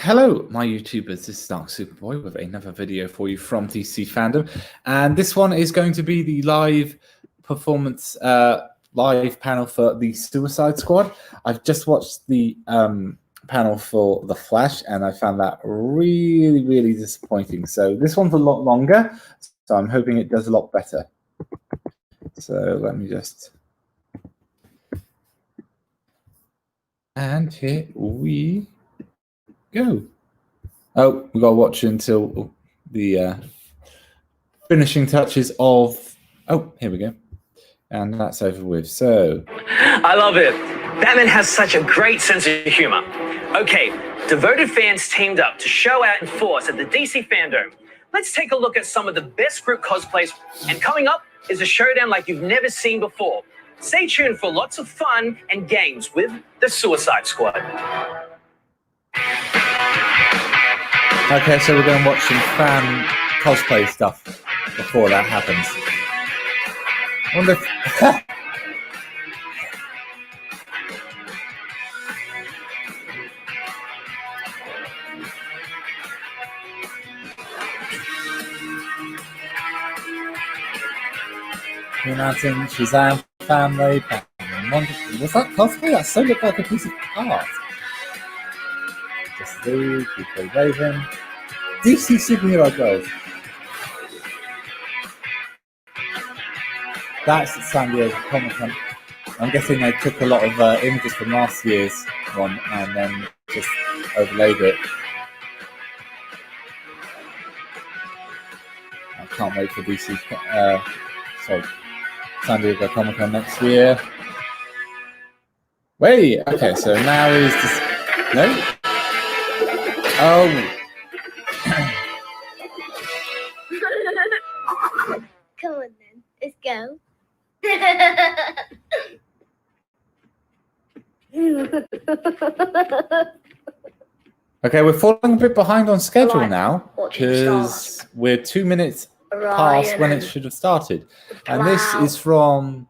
Hello, my YouTubers. This is Dark Superboy with another video for you from DCFanDome, and this one is going to be the live performance, live panel for the Suicide Squad. I've just watched the panel for The Flash, and I found that really disappointing. So this one's a lot longer, so I'm hoping it does a lot better. So let me just... And here we go. Oh, we got to watch until the finishing touches of... Oh, here we go. And that's over with. So... I love it. Batman has such a great sense of humor. Okay, devoted fans teamed up to show out in force at the DCFanDome. Let's take a look at some of the best group cosplays. And coming up is a showdown like you've never seen before. Stay tuned for lots of fun and games with the Suicide Squad. Okay, so we're going to watch some fan cosplay stuff before that happens. I wonder if... Announcing Shazam family. Was that cosplay? That so looked like a piece of art. Just League, UK Raven. DC superhero girls. That's San Diego Comic-Con. I'm guessing they took a lot of images from last year's one and then just overlaid it. I can't wait for DC. Sorry, San Diego Comic-Con next year. Wait, okay, so now is this... No? Oh. Come on then, let's go. Okay, we're falling a bit behind on schedule now because we're 2 minutes past when it should have started. And this is from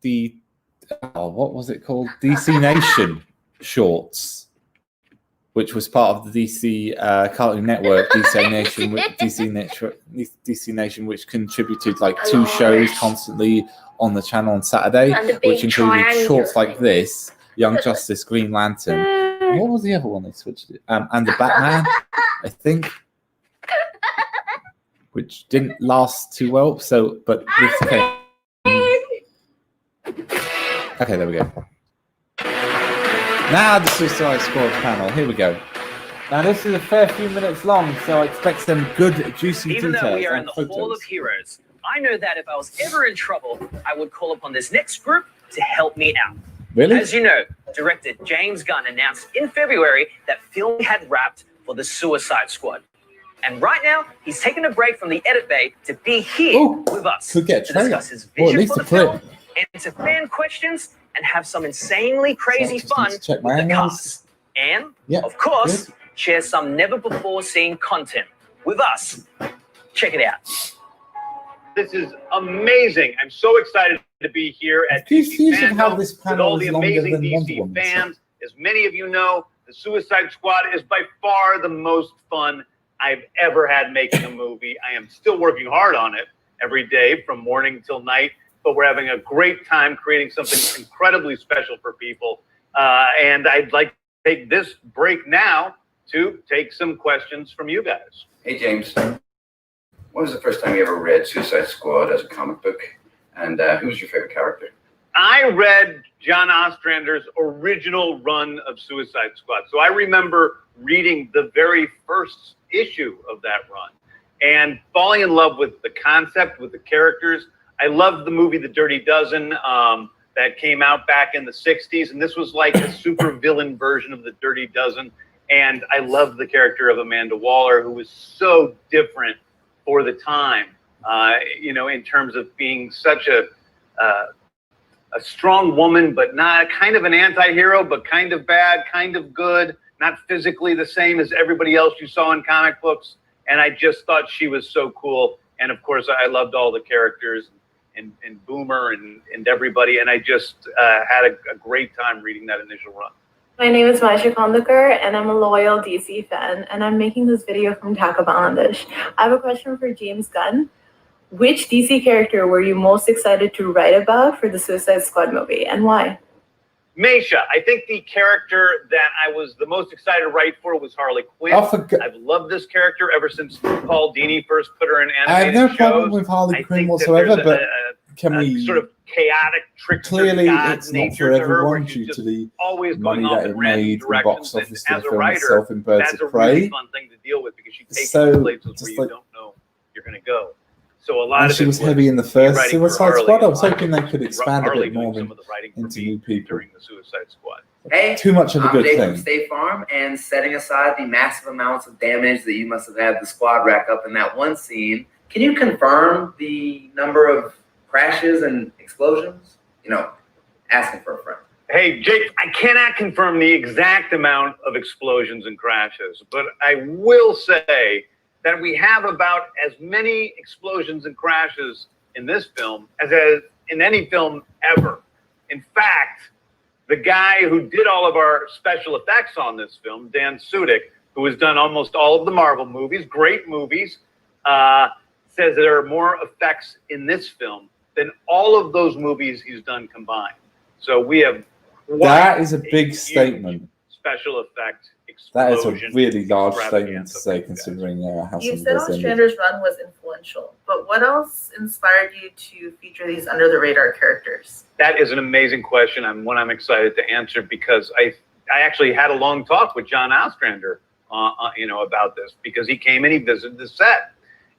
the, what was it called? DC Nation shorts, which was part of the DC Cartoon Network, DC Nation, which contributed like 2 shows constantly on the channel on Saturday, which included shorts like this, Young Justice, Green Lantern. And what was the other one they switched it? And the Batman, I think, which didn't last too well. So, but this came. Okay, there we go. Now the Suicide Squad panel. Here we go. Now this is a fair few minutes long, so I expect some good, juicy details. Even though we are in the photos. Hall of Heroes, I know that if I was ever in trouble, I would call upon this next group to help me out. Really? As you know, director James Gunn announced in February that filming had wrapped for the Suicide Squad. And right now, he's taking a break from the edit bay to be here with us to discuss his vision for the film, answer fan questions, and have some insanely crazy fun with the cast. And, of course, share some never-before-seen content with us. Check it out. This is amazing. I'm so excited to be here at DCFanDome with all the amazing DC fans. As many of you know, the Suicide Squad is by far the most fun I've ever had making a movie. I am still working hard on it every day from morning till night, but we're having a great time creating something incredibly special for people. And I'd like to take this break now to take some questions from you guys. Hey, James. When was the first time you ever read Suicide Squad as a comic book? And who was your favorite character? I read John Ostrander's original run of Suicide Squad. So I remember reading the very first issue of that run and falling in love with the concept, with the characters. I loved the movie The Dirty Dozen that came out back in the 60s. And this was like a super villain version of The Dirty Dozen. And I loved the character of Amanda Waller, who was so different for the time, you know, in terms of being such a strong woman, but not kind of an anti-hero, but kind of bad, kind of good, not physically the same as everybody else you saw in comic books. And I just thought she was so cool. And of course, I loved all the characters and Boomer and everybody. And I just had a great time reading that initial run. My name is Maisha Kondakar, and I'm a loyal DC fan, and I'm making this video from Dhaka, Bangladesh. I have a question for James Gunn. Which DC character were you most excited to write about for the Suicide Squad movie, and why? Meisha, I think the character that I was the most excited to write for was Harley Quinn. I've loved this character ever since Paul Dini first put her in animated I have no shows. problem with Harley Quinn whatsoever, but can we sort of chaotic, trickster clearly God it's not nature for to her, everyone where she's due to the always money going off that in it random made, the box directions. And office to the as a film writer, itself in Birds that's a of Prey. really fun thing to deal with because she takes So, you to places where just you like, don't know you're going to go. So a lot and of she it was heavy in the first writing for Suicide Harley Squad. I and was hoping they could expand a Harley bit more doing some of the writing for into me new people. during the Suicide Squad. Hey, Too much of a I'm good Jake thing. from State Farm, and setting aside the massive amounts of damage that you must have had the squad rack up in that one scene, can you confirm the number of crashes and explosions? You know, asking for a friend. Hey, Jake, I cannot confirm the exact amount of explosions and crashes, but I will say that we have about as many explosions and crashes in this film as in any film ever. In fact, the guy who did all of our special effects on this film, Dan Sudik, who has done almost all of the Marvel movies, great movies, says there are more effects in this film than all of those movies he's done combined. So we have that is a big statement. Special effect that is explosion. A really large statement to say, considering how You said Ostrander's run was influential, but what else inspired you to feature these under-the-radar characters? That is an amazing question. One I'm excited to answer because I actually had a long talk with John Ostrander, about this because he came and he visited the set,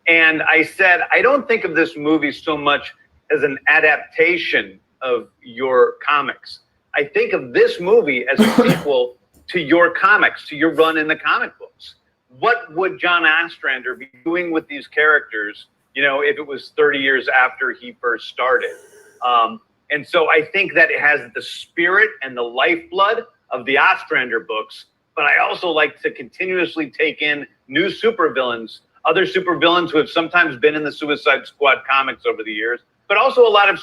and I said I don't think of this movie so much as an adaptation of your comics. I think of this movie as a sequel to your comics, to your run in the comic books. What would John Ostrander be doing with these characters, if it was 30 years after he first started? And so I think that it has the spirit and the lifeblood of the Ostrander books, but I also like to continuously take in new supervillains, other supervillains who have sometimes been in the Suicide Squad comics over the years, but also a lot of,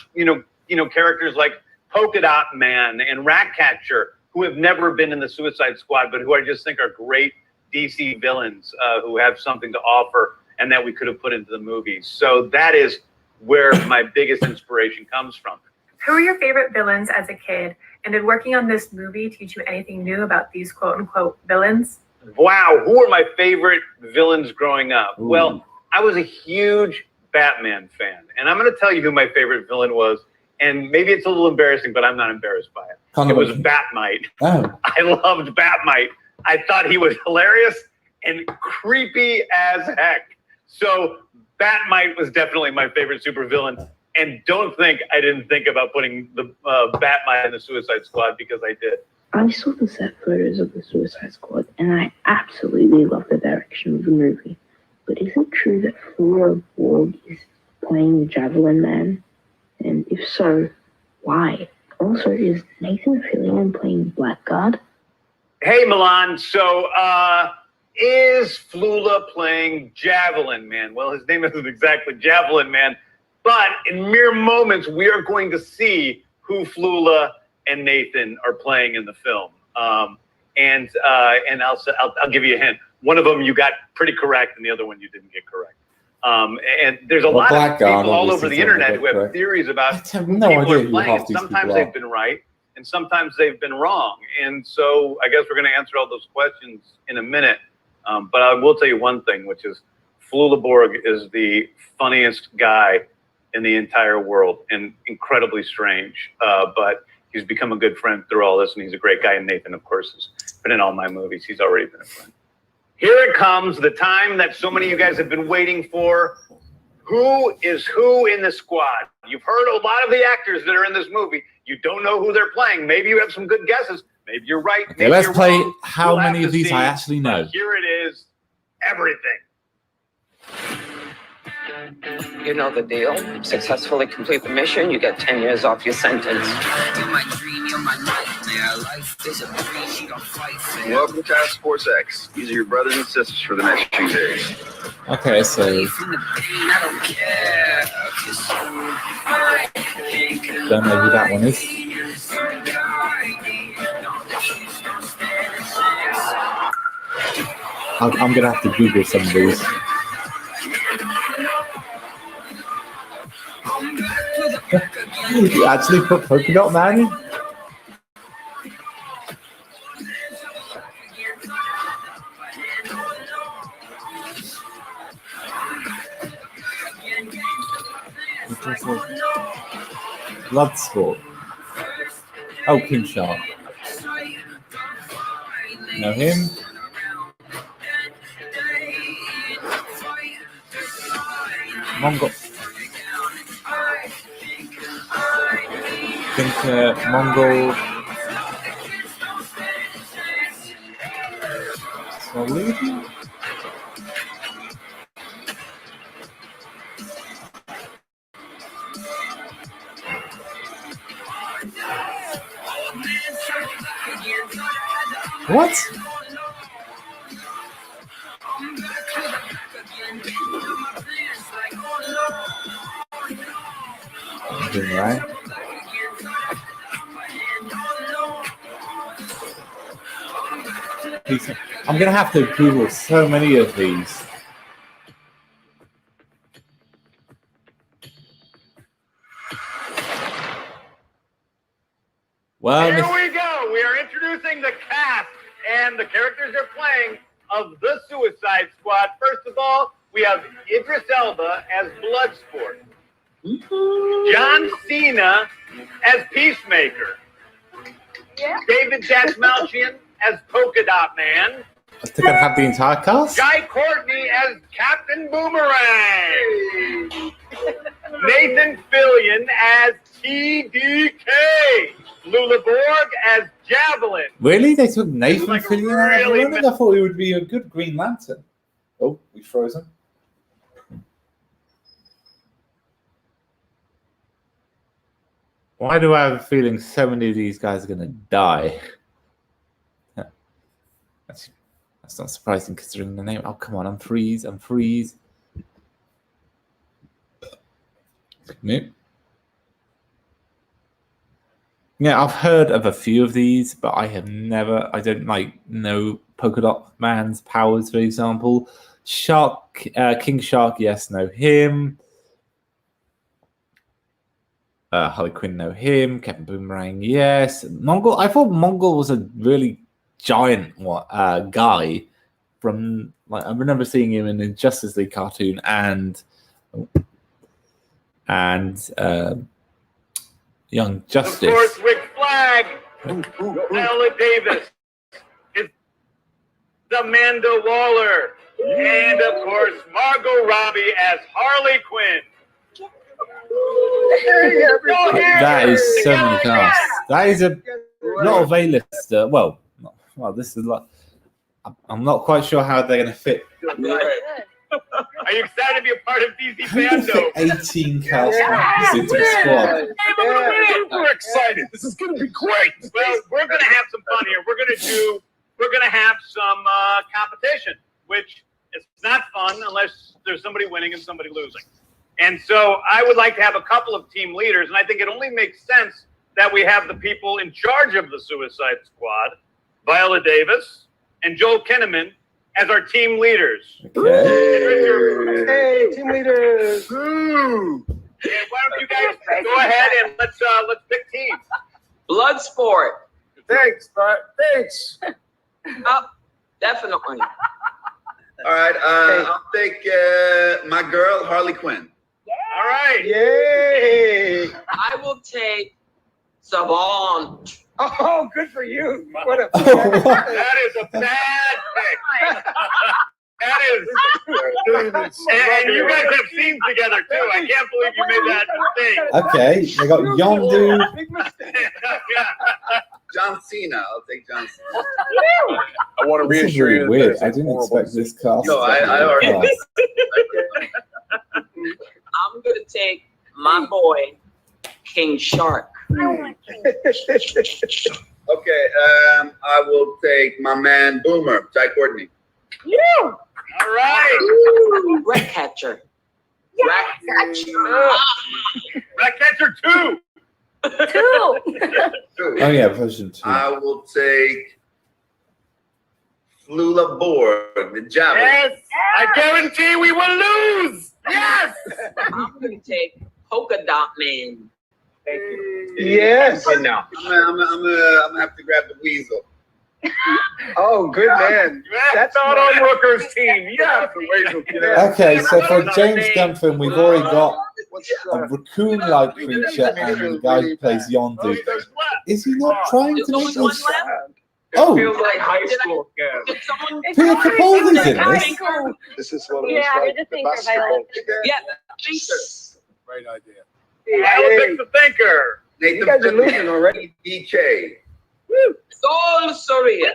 characters like Polka Dot Man and Ratcatcher, who have never been in the Suicide Squad, but who I just think are great DC villains who have something to offer and that we could have put into the movies. So that is where my biggest inspiration comes from. Who were your favorite villains as a kid? And did working on this movie teach you anything new about these quote-unquote villains? Wow, who were my favorite villains growing up? Ooh. Well, I was a huge Batman fan. And I'm going to tell you who my favorite villain was. And maybe it's a little embarrassing, but I'm not embarrassed by it. It was Batmite. Oh. I loved Batmite. I thought he was hilarious and creepy as heck. So Batmite was definitely my favorite supervillain. And don't think I didn't think about putting the Batmite in the Suicide Squad, because I did. I saw the set photos of the Suicide Squad, and I absolutely love the direction of the movie. But is it true that Flora Borg is playing the Javelin Man? And if so, why? Also, is Nathan Fillion playing Blackguard? Hey, Milan. So, is Flula playing Javelin Man? Well, his name isn't exactly Javelin Man, but in mere moments, we are going to see who Flula and Nathan are playing in the film. And I'll give you a hint. One of them you got pretty correct, and the other one you didn't get correct. And there's a lot of people all over the internet who have theories about who people are playing. And sometimes they've been right, and sometimes they've been wrong. And so I guess we're going to answer all those questions in a minute. But I will tell you one thing, which is Flula Borg is the funniest guy in the entire world and incredibly strange. But he's become a good friend through all this, and he's a great guy. And Nathan, of course, has been in all my movies. He's already been a friend. Here it comes, the time that so many of you guys have been waiting for. Who is who in the squad? You've heard a lot of the actors that are in this movie. You don't know who they're playing. Maybe you have some good guesses. Maybe you're right. Okay, let's play how many of these I actually know. Here it is, everything. You know the deal. Successfully complete the mission, you get 10 years off your sentence. Welcome to Task Force X. These are your brothers and sisters for the next few days. Okay, so don't know who that one is. I'm gonna have to Google some of these. You actually put Polka Dot Man? Bloodsport. Oh, King Shark. Know him? Mongol. I think Mongol. Solid. What? Right. I'm gonna have to Google so many of these. Well, here we go. We are introducing the cast and the characters they're playing of the Suicide Squad. First of all, we have Idris Elba as Bloodsport, John Cena as Peacemaker, David Dastmalchian as Polka Dot Man. I think I'd have the entire cast. Guy Courtney as Captain Boomerang. Nathan Fillion as TDK. Lula Borg as Javelin. Really? They took Nathan Fillion out? I thought he would be a good Green Lantern. Oh, we frozen. Why do I have a feeling so many of these guys are going to die? That's not surprising considering the name. Oh, come on. I'm freeze. Nope. Yeah, I've heard of a few of these, but I don't know Polka Dot Man's powers, for example. King Shark, yes, know him. Harley Quinn, know him. Captain Boomerang, yes. Mongol, I thought Mongol was a really giant guy from, I remember seeing him in the Justice League cartoon and Young Justice. Of course, Rick Flag, Viola Davis, is Amanda Waller, and of course, Margot Robbie as Harley Quinn. That is so many casts. That is a lot of A-lister. Well, this is like. I'm not quite sure how they're going to fit. Are you excited to be a part of DCFanDome? 18 cast members into the squad. We're excited. This is going to be great. Well, we're going to have some fun here. We're going to have some competition, which is not fun unless there's somebody winning and somebody losing. And so I would like to have a couple of team leaders, and I think it only makes sense that we have the people in charge of the Suicide Squad, Viola Davis and Joel Kinnaman, as our team leaders. Okay. Hey, team leaders. And why don't you guys go ahead and let's pick teams. Bloodsport. Thanks, Bart. Thanks. Oh, definitely. All right, I'll take my girl, Harley Quinn. All right. Yay. I will take Savant. Oh, good for you. What a That is a bad pick. That is. And you guys have scenes together, too. I can't believe you made that mistake. Okay, they got Yondu. big mistake. John Cena. I'll take John Cena. I want to This is reassure really you. weird. I didn't expect this cast. No, I already. I'm going to take my boy, King Shark. Okay, I will take my man Boomer, Guy Courtney. All right. Ratcatcher. Ratcatcher 2. Oh yeah, version 2. I will take Flula Borg, the Java. Yes, I guarantee we will lose. Yes. I'm gonna take Polka Dot Man. Thank you. Yes. And now. I'm gonna have to grab the weasel. Oh, good man. That's not on Rooker's team. Yeah. Okay, so for a James Gunn film, we've already got a raccoon-like creature and the guy who plays Yondu. Is he not trying to make this? Oh, Feels like high school. Yeah. Peter Capaldi's in this. This is what Yeah, I did think of Violet. Yeah, Thinker. Great idea. Violet picked the thinker. You guys are losing already. DK. Sol Soria.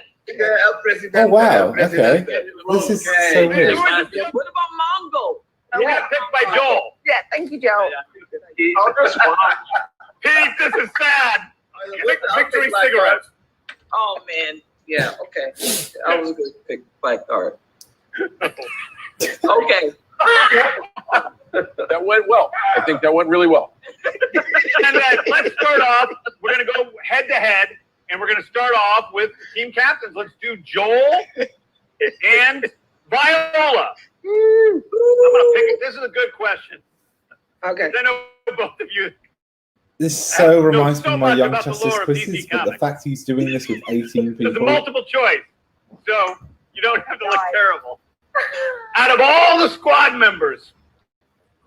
Oh wow, okay. This is so weird. What about Mongo? You got picked by Joel. Yeah, thank you, Joe. Pete, this is sad. Victory cigarettes. Oh man, yeah, okay. I was gonna pick Black Card. Okay. That went well. I think that went really well. And then let's start off. We're gonna go head to head, and we're gonna start off with team captains. Let's do Joel and Viola. I'm gonna pick it. This is a good question. Okay. I know both of you. This so reminds me of my much Young about the Justice lore of quizzes, DC but the Comics. fact he's doing this with 18 There's a people. multiple choice, so you don't have to look terrible. Out of all the squad members,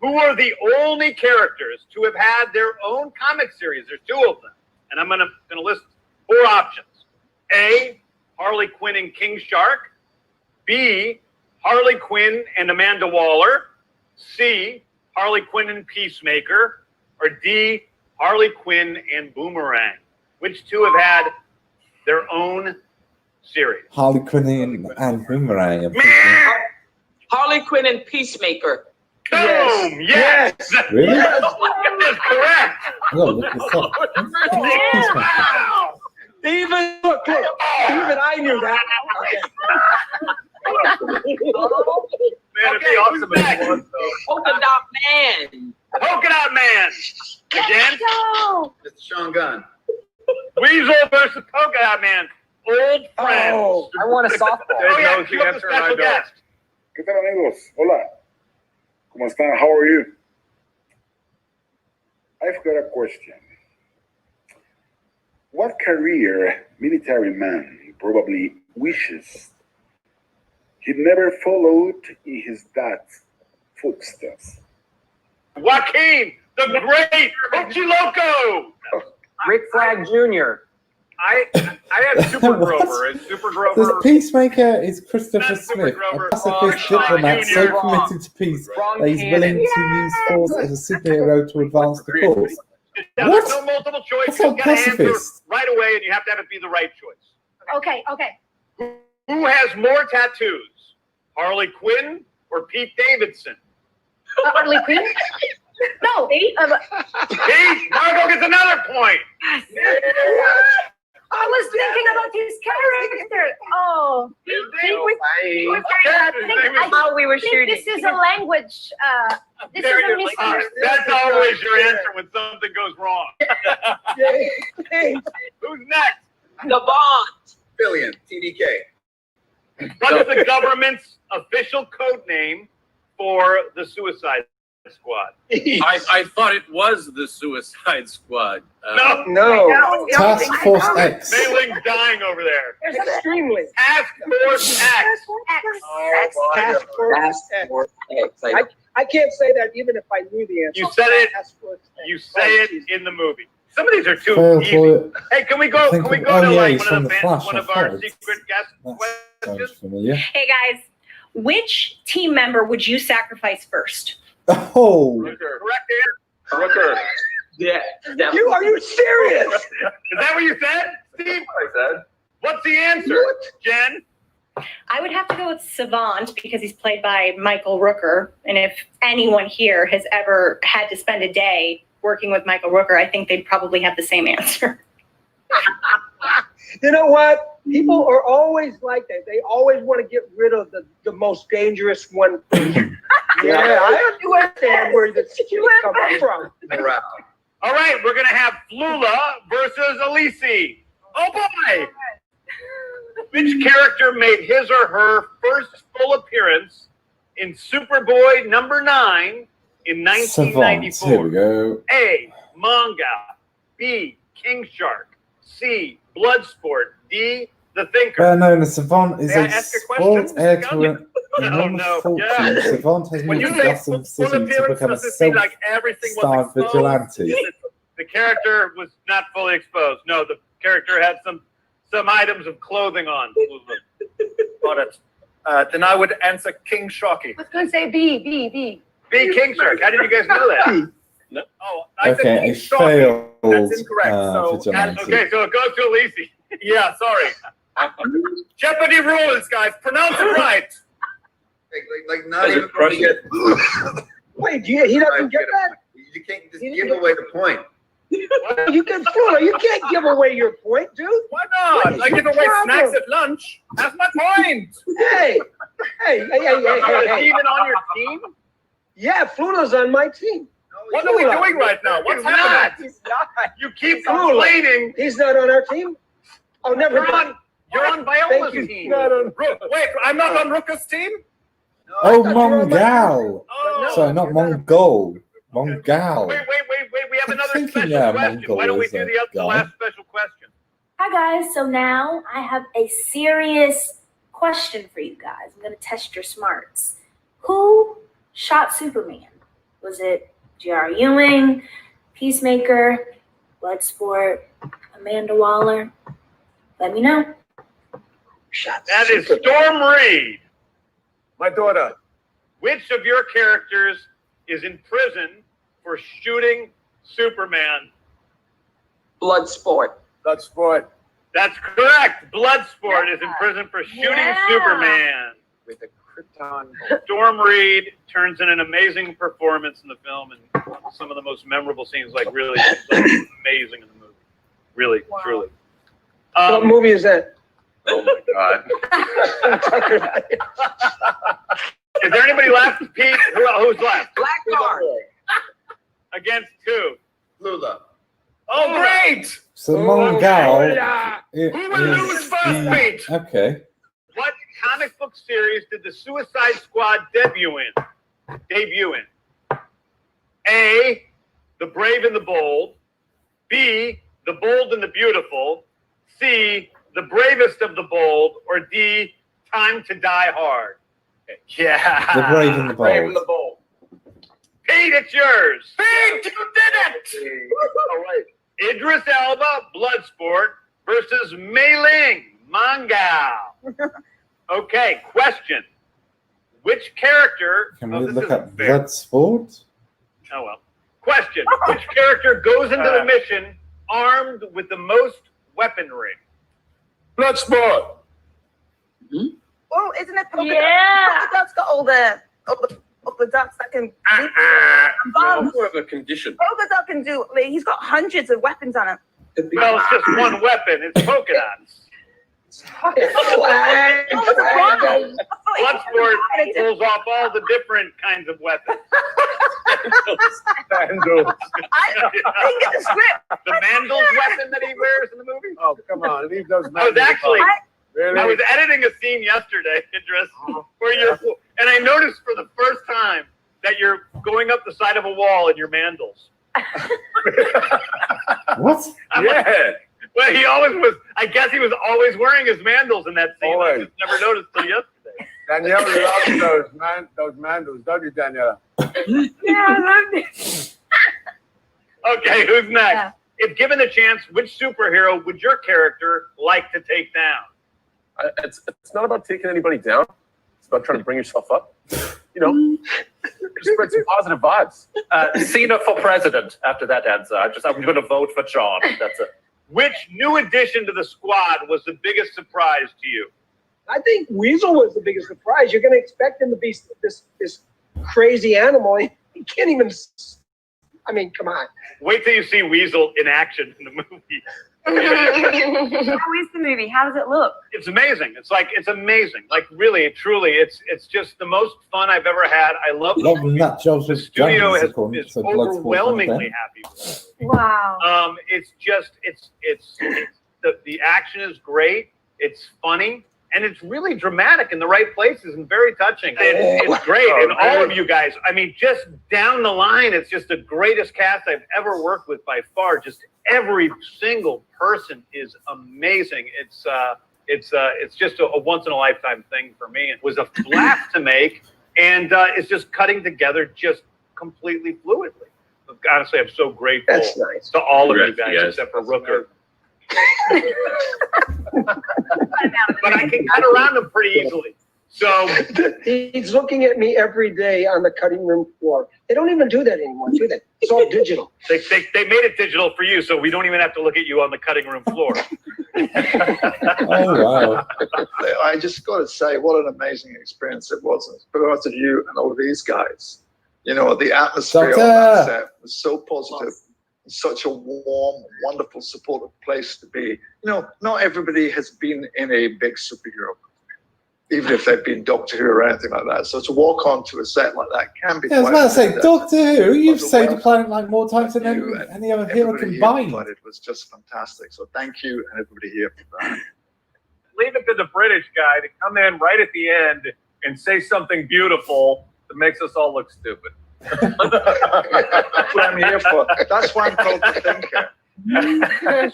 who are the only characters to have had their own comic series? There's two of them, and I'm gonna list four options. A, Harley Quinn and King Shark. B, Harley Quinn and Amanda Waller. C, Harley Quinn and Peacemaker. Or D, Harley Quinn and Boomerang. Which two have had their own series? Harley Quinn and Boomerang. I'm thinking. Harley Quinn and Peacemaker. Boom! Yes! Really? Yes! That's correct! Oh, look this up. Wow! Even I knew that. Man, it'd be awesome if it was, though. Polka Dot Man. Polka Dot Man! Again? Mr. Sean Gunn. Weasel versus Polka Dot Man. Old friends. Oh, I want a softball. Oh, yeah, you have the special guest. ¿Qué tal, amigos? Hola. ¿Cómo están? How are you? I've got a question. What career military man probably wishes he'd never followed in his dad's footsteps? Joaquin, the great Loco. Rick Flag Jr. I had Super Grover. Is Super Grover? The Peacemaker is Christopher That's Super Smith, Grover. a pacifist diplomat so Junior. committed to peace that he's willing to use force as a superhero to advance the cause. Now, What? there's no multiple choice. That's You not got to answer pacifist. right away, and you have to have it be the right choice. Okay. Who has more tattoos, Harley Quinn or Pete Davidson? Harley Quinn? No. Pete, Margot gets another point. I was thinking about his character. Oh. I thought we were shooting. This is a language. This is a misunderstanding. That's always your answer when something goes wrong. Who's next? The Bond. Billion. TDK. What is the government's official code name for the Suicide Squad? I thought it was the Suicide Squad. No. Task Force X. Mei Ling's dying over there. There's extremely. Task Force X. Task Force X. I can't say that even if I knew the answer. You said it. Task Force X. You say it in the movie. Some of these are too Fail easy. for it. Hey, can we go? Can we go to yeah, like he's one from of The the Flash, one I of our thought. secret guest Sounds questions? familiar. Hey guys, which team member would you sacrifice first? Oh. Correct answer. Rooker. Yeah. Are you serious? Is that what you said, Steve? I said. What's the answer, Jen? I would have to go with Savant because he's played by Michael Rooker. And if anyone here has ever had to spend a day working with Michael Rooker, I think they'd probably have the same answer. You know what? People are always like that. They always want to get rid of the most dangerous one. Yeah, I understand where the situation comes from. All right, we're gonna have Flula versus Elise. Oh boy! Which character made his or her first full appearance in Superboy #9 in 1994? Savant. Here we go. A. Manga. B. King Shark. C. Bloodsport. D. The Thinker. Better known as Savant is May I a ask a sports question? heir to an No, enormous no, fortune. yeah. Savant has When moved you to say Gotham full City to appearance, become a does it seem like everything was self-starred exposed? vigilante. The character was not fully exposed. No, the character had some items of clothing on. Got it. Then I would answer King Sharky. I was going to say B. B. King Shark. How did you guys know that? No. Oh, I Okay, said a King Sharky. failed That's incorrect. So, vigilante. Okay, so it goes to Elise. yeah, sorry. Jeopardy rules, guys. Pronounce it right. Like not even going to get. Wait, he doesn't get that? You can't just give away the point. You can fool her. You can't give away your point, dude. Why not? I give away snacks at lunch. That's my point. Hey. Is he even on your team? Yeah, Flula's on my team. What are we doing right now? What's happening? He's not. You keep complaining. He's not on our team? Oh, never mind. You're on Viola's team. Wait, I'm not on Rooker's team? Oh, Mongal. Sorry, not Mongol. Mongal. Wait. We have another thinking, special yeah, question. Mongol Why don't we is do a the guy. last special question? Hi guys, so now I have a serious question for you guys. I'm going to test your smarts. Who shot Superman? Was it J.R. Ewing, Peacemaker, Bloodsport, Amanda Waller? Let me know. That is Storm Reed. My daughter. Which of your characters is in prison for shooting Superman? Bloodsport. Bloodsport. That's correct. Bloodsport is in prison for shooting Superman. With a Krypton. Storm Reed turns in an amazing performance in the film and some of the most memorable scenes, like really amazing in the movie. Really, truly. What movie is that? Oh my God. Is there anybody left, Pete? Who's left? Black Card. Against who? Lula. Oh, great! So Mongal Who will lose first, Pete? Okay. What comic book series did the Suicide Squad debut in? A, The Brave and the Bold. B, The Bold and the Beautiful. C, The Bravest of the Bold. Or D, Time to Die Hard. Yeah. The Brave and the Bold. Brave and the Bold. Pete, it's yours. Pete, you did it! All right. Idris Elba, Bloodsport, versus Mei Ling, Mongal. Okay, question. Which character... Can we look at Bloodsport? Oh, well. Question. Which character goes into the mission armed with the most weaponry? Bloodsport. Well, isn't it polka Yeah. dots got all the dots that can bombs? More of a condition. Polka dot can do. Like, he's got hundreds of weapons on him. Well, it's just one weapon. It's polka dots. Bloodsport pulls off all the different kinds of weapons. Vandals. I didn't get the script. The Mandal's weapon that he wears in the movie? Oh, come on. Leave those I was actually... Really? I was editing a scene yesterday, Idris, where you're, and I noticed for the first time that you're going up the side of a wall in your mandals. What? Yeah. Well, he always was. I guess he was always wearing his mandals in that scene. Always. I just never noticed till yesterday. Danielle loves those mandals, don't you, Danielle? Yeah, I love it. Okay, who's next? Yeah. If given the chance, which superhero would your character like to take down? It's not about taking anybody down. It's about trying to bring yourself up. You know, just spread some positive vibes. Cena for president. After that answer, I'm going to vote for John. That's it. Which new addition to the squad was the biggest surprise to you? I think Weasel was the biggest surprise. You're going to expect him to be this crazy animal. He can't even. I mean, come on. Wait till you see Weasel in action in the movie. How is the movie? How does it look? It's amazing. It's amazing. Like really, truly, it's just the most fun I've ever had. I love the studio is overwhelmingly happy with it. Wow. It's just the action is great. It's funny. And it's really dramatic in the right places and very touching. It's great. And all of you guys, I mean, just down the line, it's just the greatest cast I've ever worked with by far. Just every single person is amazing. It's just a once in a lifetime thing for me. It was a blast to make, and it's just cutting together just completely fluidly. Honestly, I'm so grateful to all of you guys, except for Rooker. But I can cut around them pretty easily. So he's looking at me every day on the cutting room floor. They don't even do that anymore, do they? It's all digital. They made it digital for you, so we don't even have to look at you on the cutting room floor. Oh, wow. I just got to say, what an amazing experience it was. Because of you and all of these guys. You know, the atmosphere on that set was so positive. Such a warm, wonderful, supportive place to be. You know, not everybody has been in a big superhero movie, even if they've been Doctor Who or anything like that. So to walk onto a set like that can be. Yeah, I was about to say, Doctor Who. You've saved the planet like more times than any other hero combined. It was just fantastic. So thank you and everybody here for that. Leave it to the British guy to come in right at the end and say something beautiful that makes us all look stupid. That's what I'm here for. That's why I'm called the thinker.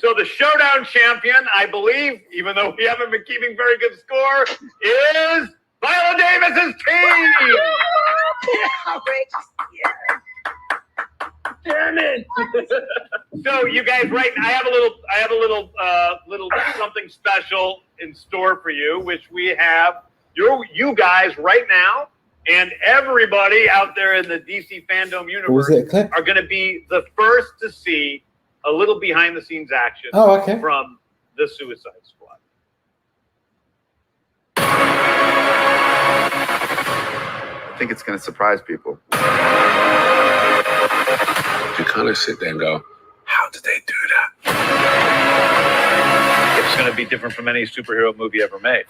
So the showdown champion, I believe, even though we haven't been keeping very good score, is Viola Davis's team. Damn it! So you guys, right? I have a little something special in store for you, which we have you guys right now. And everybody out there in the DC Fandome universe are going to be the first to see a little behind-the-scenes action from the Suicide Squad. I think it's going to surprise people. You kind of sit there and go, how did they do that? It's going to be different from any superhero movie ever made.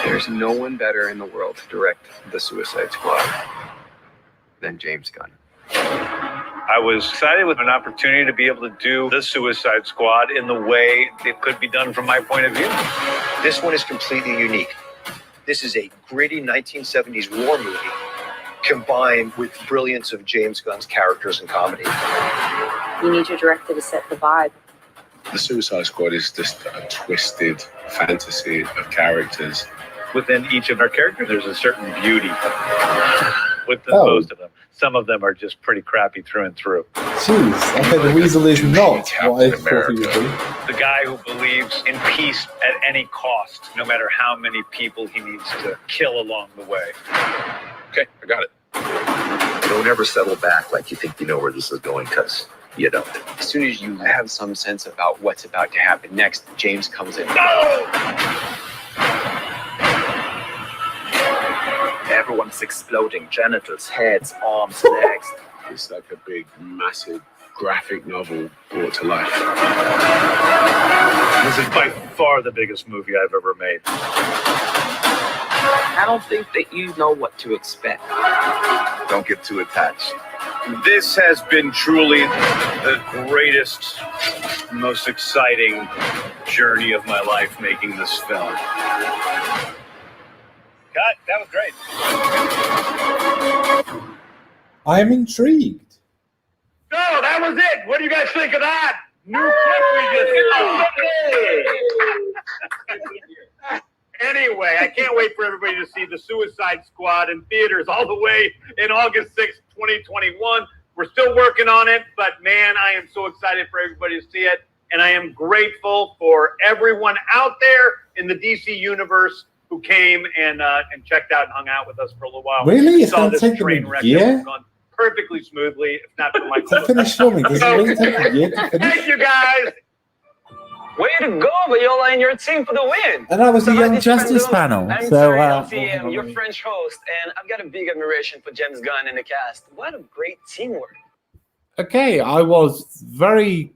There's no one better in the world to direct the Suicide Squad than James Gunn. I was excited with an opportunity to be able to do the Suicide Squad in the way it could be done from my point of view. This one is completely unique. This is a gritty 1970s war movie combined with brilliance of James Gunn's characters and comedy. You need your director to set the vibe. The Suicide Squad is just a twisted fantasy of characters. Within each of our characters, there's a certain beauty with most of them. Some of them are just pretty crappy through and through. Jeez, okay, the Weasel is not what I thought he would be. The guy who believes in peace at any cost, no matter how many people he needs to kill along the way. Okay, I got it. Don't ever settle back like you think you know where this is going, because you don't. As soon as you have some sense about what's about to happen next, James comes in. Everyone's exploding. Genitals, heads, arms, legs. It's like a big, massive graphic novel brought to life. This is by far the biggest movie I've ever made. I don't think that you know what to expect. Don't get too attached. This has been truly the greatest, most exciting journey of my life making this film. God, that was great. I am intrigued. So that was it. What do you guys think of that? New clip we just Anyway, I can't wait for everybody to see the Suicide Squad in theaters all the way in August 6th, 2021. We're still working on it, but man, I am so excited for everybody to see it. And I am grateful for everyone out there in the DC universe who came and checked out and hung out with us for a little while. Really? It's saw going to this take them train a wreck year? that was gone perfectly smoothly, if not for my Finish filming. Does it really take a year to finish? Thank you, guys. Way to go, Viola, and your team for the win. And that was the Young Justice panel. I'm So, Terry LCM, your French host, and I've got a big admiration for James Gunn and the cast. What a great teamwork. okay, I was very...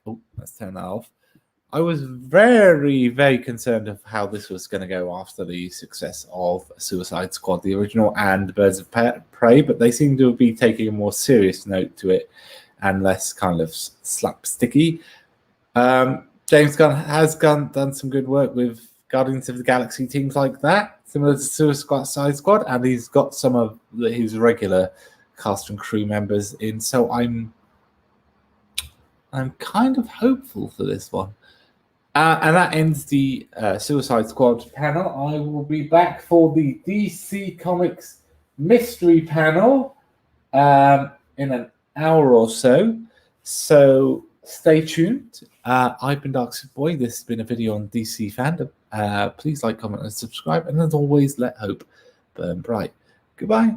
Oh, let's turn that off. I was very, very concerned of how this was going to go after the success of Suicide Squad, the original, and Birds of Prey, but they seem to be taking a more serious note to it. and less kind of slapsticky. James Gunn has done some good work with Guardians of the Galaxy teams like that, similar to Suicide Squad, and he's got some of his regular cast and crew members in. So I'm kind of hopeful for this one. And that ends the Suicide Squad panel. I will be back for the DC Comics mystery panel in an hour or so. So stay tuned. I've been Dark Superboy. This has been a video on DC Fandom. Please like, comment, and subscribe. And as always, let hope burn bright. Goodbye.